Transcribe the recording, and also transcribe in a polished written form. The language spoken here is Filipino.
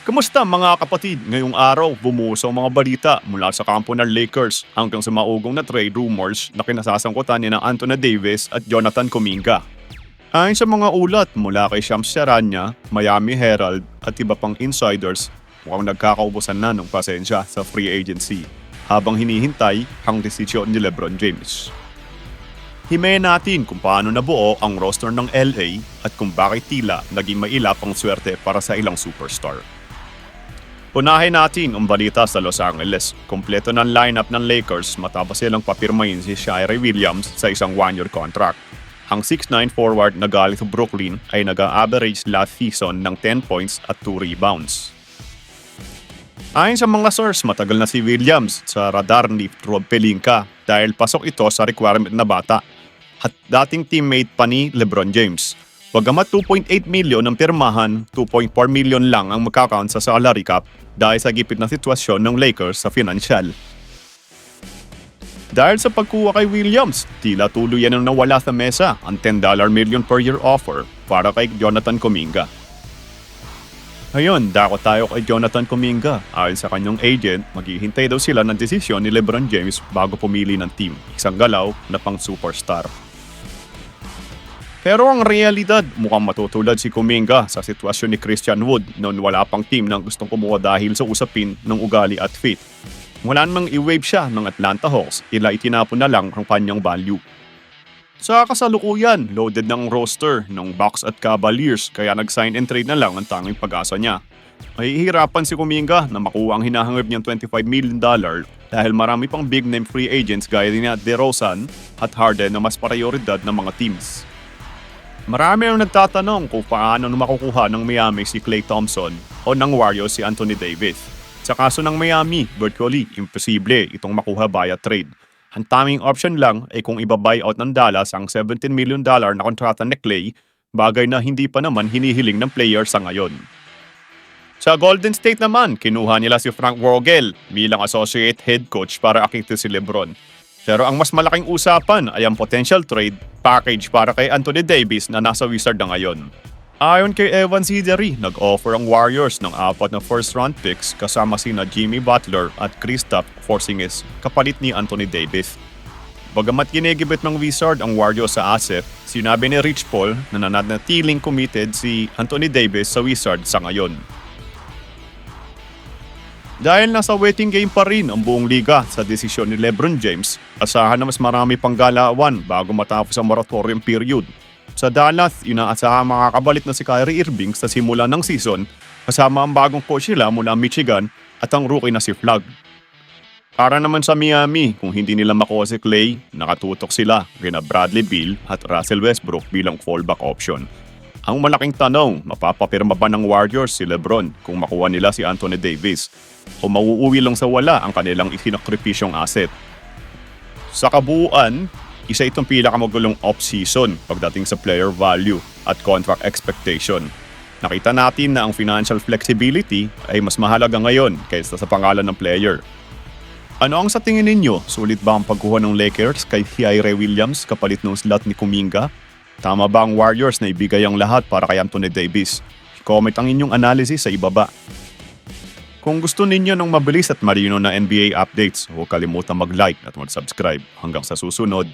Kumusta mga kapatid? Ngayong araw, bumuso ang mga balita mula sa kampo ng Lakers hanggang sa maugong na trade rumors na kinasasangkutan ni na Anthony Davis at Jonathan Kuminga. Ayon sa mga ulat mula kay Shams Charania, Miami Herald at iba pang insiders, mukhang nagkakaubusan na ng pasensya sa free agency habang hinihintay ang desisyon ni LeBron James. Himayin natin kung paano nabuo ang roster ng LA at kung bakit tila naging mailap ang swerte para sa ilang superstar. Unahin natin ang balita sa Los Angeles. Kompleto ng lineup ng Lakers matapos silang papirmahin si Kyrie Williams sa isang one-year contract. Ang 6'9 forward na galing sa Brooklyn ay nag-average last season ng 10 points at 2 rebounds. Ayon sa mga source, matagal na si Williams sa radar ni Rob Pelinka dahil pasok ito sa requirement na bata at dating teammate pa ni LeBron James. Bagamat 2.8 million ang pirmahan, 2.4 million lang ang magkakount sa salary cap dahil sa gipit na sitwasyon ng Lakers sa financial. Dahil sa pagkuha kay Williams, tila tuluyan ang nawala sa mesa ang $10 million per year offer para kay Jonathan Kuminga. Ngayon, dako tayo kay Jonathan Kuminga. Ayon sa kanyang agent, maghihintay daw sila ng desisyon ni LeBron James bago pumili ng team, isang galaw na pang superstar. Pero ang realidad, mukhang matutulad si Kuminga sa sitwasyon ni Christian Wood noon wala pang team na gustong kumuha dahil sa usapin ng ugali at fit. Mula namang i-wave siya ng Atlanta Hawks, itinapon na lang ang kanyang value. Sa kasalukuyan, loaded ng roster ng Bucks at Cavaliers kaya nag-sign and trade na lang ang tanging pag-asa niya. Mahihirapan si Kuminga na makuha ang hinahangad niyang $25 million dahil marami pang big name free agents gaya ni DeRozan at Harden na mas prioridad ng mga teams. Marami ang nagtatanong kung paano makukuha ng Miami si Klay Thompson o ng Warriors si Anthony Davis. Sa kaso ng Miami, virtually imposible itong makuha via trade. Ang taming option lang ay kung iba-buyout ng Dallas ang $17 million na kontrata ni Klay, bagay na hindi pa naman hinihiling ng player sa ngayon. Sa Golden State naman, kinuha nila si Frank Vogel bilang associate head coach para akitin si LeBron. Pero ang mas malaking usapan ay ang potential trade package para kay Anthony Davis na nasa Wizard na ngayon. Ayon kay Evan Sideri, nag-offer ang Warriors ng 4 na first-round picks kasama sina Jimmy Butler at Kristaps Porzingis kapalit ni Anthony Davis. Bagamat ginigibit ng Wizard ang Warriors sa asset, sinabi ni Rich Paul na nananatiling committed si Anthony Davis sa Wizard sa ngayon. Dahil nasa waiting game pa rin ang buong liga sa desisyon ni LeBron James, asahan na mas marami pang galawan bago matapos ang moratorium period. Sa Dallas, inaasahan makakabalik na si Kyrie Irving sa simula ng season kasama ang bagong coach nila mula Michigan at ang rookie na si Flagg. Para naman sa Miami, kung hindi nila makuha si Klay, nakatutok sila kina Bradley Beal at Russell Westbrook bilang fallback option. Ang malaking tanong, mapapapirma ba ng Warriors si LeBron kung makuha nila si Anthony Davis? O mauuwi lang sa wala ang kanilang isinakripisyong asset? Sa kabuuan, isa itong pinakamagulong off-season pagdating sa player value at contract expectation. Nakita natin na ang financial flexibility ay mas mahalaga ngayon kaysa sa pangalan ng player. Ano ang sa tingin ninyo? Sulit ba ang pagkuha ng Lakers kay Kyrie Williams kapalit ng slot ni Kuminga? Tama ba ang Warriors na ibigay ang lahat para kay Anthony Davis? Comment ang inyong analysis sa ibaba. Kung gusto ninyo ng mabilis at marino na NBA updates, huwag kalimutang mag-like at mag-subscribe. Hanggang sa susunod.